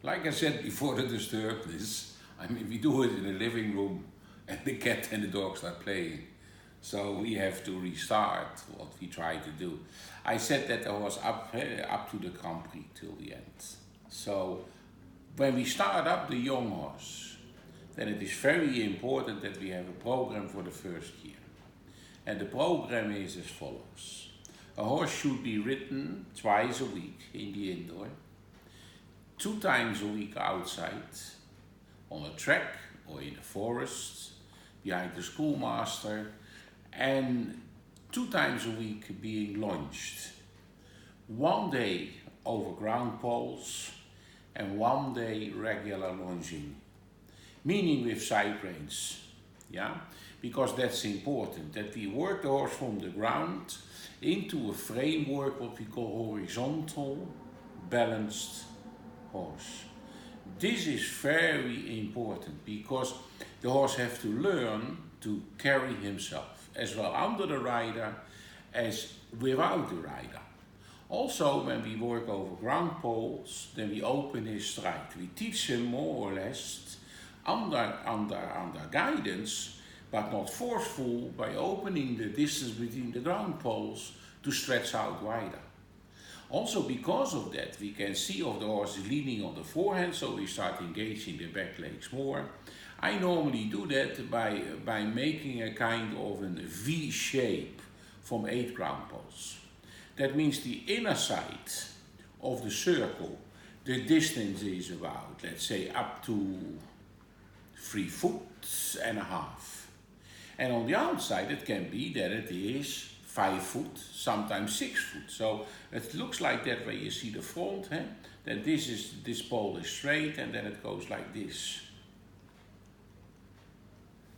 Like I said before, the disturbance, I mean, we do it in the living room and the cat and the dog start playing. So we have to restart what we try to do. I said that I was up to the Grand Prix till the end. So when we start up the young horse, then it is very important that we have a program for the first year. And the program is as follows. A horse should be ridden twice a week in the indoor, 2 times a week outside, on a track or in the forest, behind the schoolmaster, and 2 times a week being launched. 1 day over ground poles and 1 day regular lunging, meaning with side reins, yeah? Because that's important, that we work the horse from the ground into a framework, what we call horizontal, balanced horse. This is very important because the horse has to learn to carry himself as well under the rider as without the rider. Also, when we work over ground poles, then we open his stride. We teach him more or less under guidance, but not forceful, by opening the distance between the ground poles to stretch out wider. Also, because of that, we can see if the horse is leaning on the forehand, so we start engaging the back legs more. I normally do that by making a kind of a V shape from 8 ground poles. That means the inner side of the circle, the distance is about, let's say, up to 3.5 feet. And on the outside, it can be that it is 5 foot, sometimes 6 foot. So it looks like that when you see the front, that this pole is straight and then it goes like this.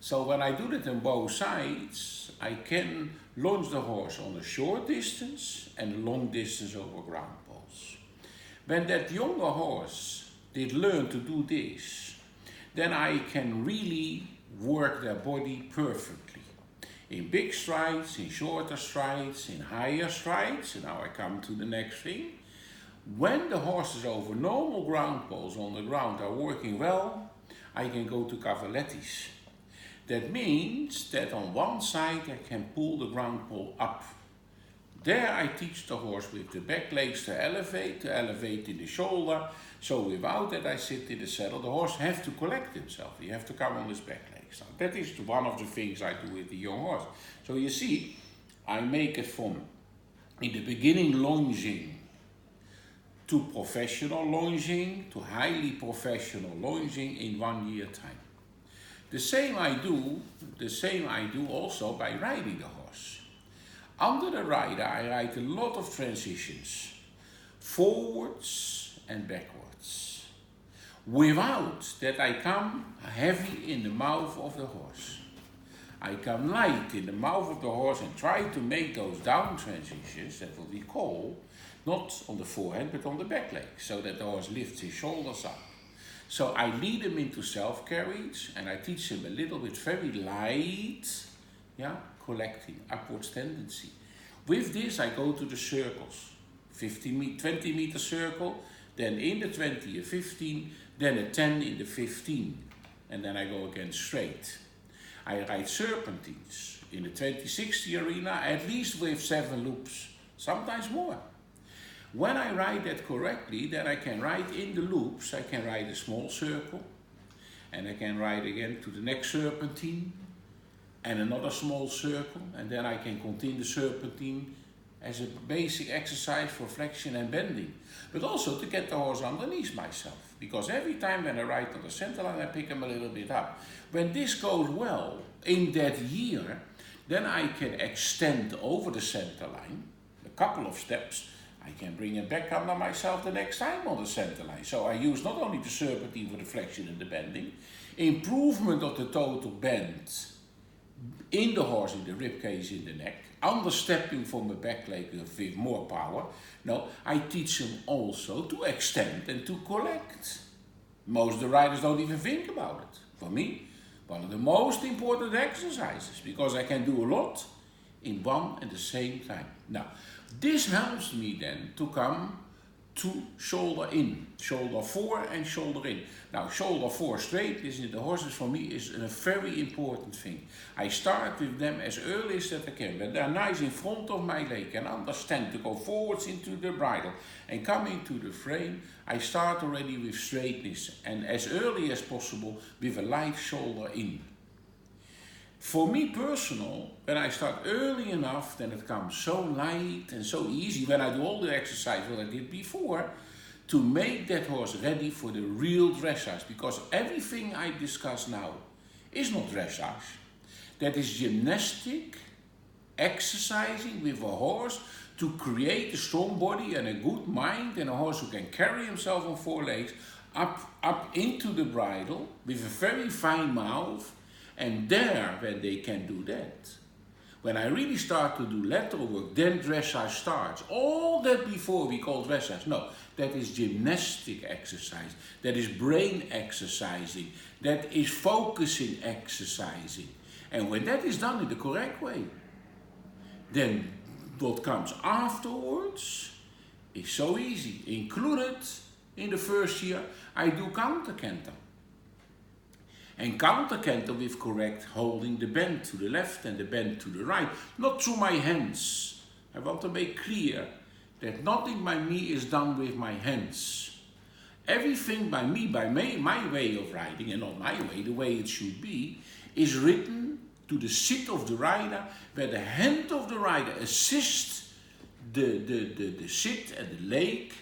So when I do that on both sides, I can launch the horse on a short distance and long distance over ground poles. When that younger horse did learn to do this, then I can really work their body perfectly. In big strides, in shorter strides, in higher strides, and now I come to the next thing. When the horses over normal ground poles on the ground are working well, I can go to cavalettis. That means that on one side I can pull the ground pole up. There I teach the horse with the back legs to elevate in the shoulder. So without that I sit in the saddle. The horse has to collect himself. He has to come on his back legs. Now, that is one of the things I do with the young horse. So you see, I make it from in the beginning lunging to professional lunging to highly professional lunging in 1 year time. The same I do also by riding the horse. Under the rider, I ride a lot of transitions, forwards and backwards. Without that, I come heavy in the mouth of the horse. I come light in the mouth of the horse and try to make those down transitions, that what we call, not on the forehand, but on the back leg, so that the horse lifts his shoulders up. So I lead him into self-carriage and I teach him a little bit very light, collecting, upwards tendency. With this I go to the circles, 20 meter circle, then in the 20 a 15, then a 10 in the 15, and then I go again straight. I ride serpentines in the 20-60 arena, at least with 7 loops, sometimes more. When I ride that correctly, then I can ride in the loops. I can ride a small circle, and I can ride again to the next serpentine, and another small circle, and then I can continue the serpentine as a basic exercise for flexion and bending, but also to get the horse underneath myself, because every time when I ride on the center line, I pick him a little bit up. When this goes well in that year, then I can extend over the center line, a couple of steps. I can bring him back under myself the next time on the center line. So I use not only the serpentine for the flexion and the bending, improvement of the total bend in the horse, in the rib cage, in the neck, understepping from the back leg with more power. No, I teach him also to extend and to collect. Most of the riders don't even think about it. For me, one of the most important exercises, because I can do a lot in one and the same time. Now, this helps me then to come to shoulder in, shoulder 4 and shoulder in. Now shoulder 4 straight is in the horses for me is a very important thing. I start with them as early as that I can, when they're nice in front of my leg and understand to go forwards into the bridle and come into the frame. I start already with straightness and as early as possible with a light shoulder in. For me personal, when I start early enough, then it comes so light and so easy when I do all the exercise that I did before to make that horse ready for the real dressage. Because everything I discuss now is not dressage. That is gymnastic, exercising with a horse to create a strong body and a good mind and a horse who can carry himself on 4 legs up into the bridle with a very fine mouth. And there, when they can do that, when I really start to do lateral work, then dressage starts. All that before we call dressage, no, that is gymnastic exercise, that is brain exercising, that is focusing exercising. And when that is done in the correct way, then what comes afterwards is so easy. Included in the first year, I do counter canter. And counter canter with correct holding the bend to the left and the bend to the right, not through my hands. I want to make clear that nothing by me is done with my hands. Everything by me, by my way of riding, and not my way, the way it should be, is written to the sit of the rider, where the hand of the rider assists the sit and the leg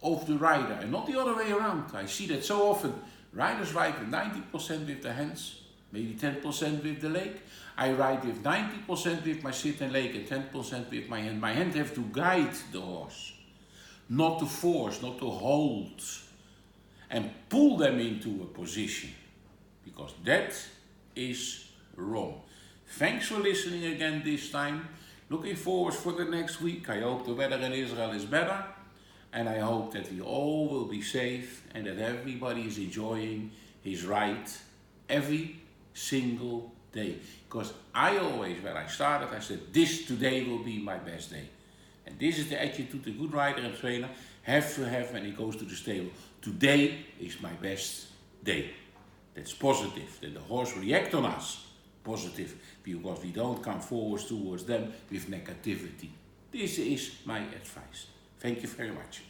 of the rider, and not the other way around. I see that so often. Riders ride with 90% with the hands, maybe 10% with the leg. I ride with 90% with my sit and leg and 10% with my hand. My hand have to guide the horse, not to force, not to hold and pull them into a position, because that is wrong. Thanks for listening again this time. Looking forward for the next week. I hope the weather in Israel is better. And I hope that we all will be safe and that everybody is enjoying his ride every single day. Because I always, when I started, I said, today will be my best day. And this is the attitude a good rider and trainer have to have when he goes to the stable. Today is my best day. That's positive. That the horse reacts on us positive, because we don't come forward towards them with negativity. This is my advice. Thank you very much.